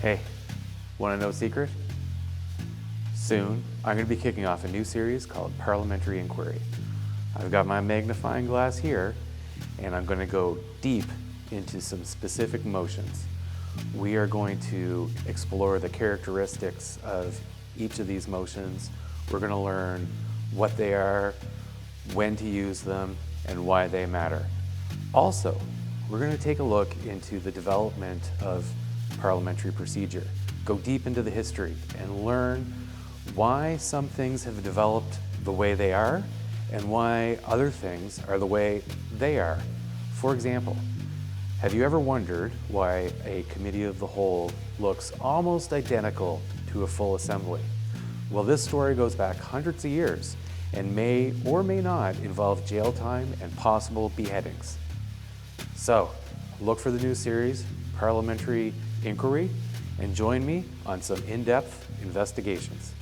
Hey, want to know a secret? Soon, I'm going to be kicking off a new series called Parliamentary Inquiry. I've got my magnifying glass here, and I'm going to go deep into some specific motions. We are going to explore the characteristics of each of these motions. We're going to learn what they are, when to use them, and why they matter. Also, we're going to take a look into the development of parliamentary procedure, go deep into the history, and learn why some things have developed the way they are and why other things are the way they are. For example, have you ever wondered why a committee of the whole looks almost identical to a full assembly? Well, this story goes back hundreds of years and may or may not involve jail time and possible beheadings. So, look for the new series, Parliamentary Inquiry, and join me on some in-depth investigations.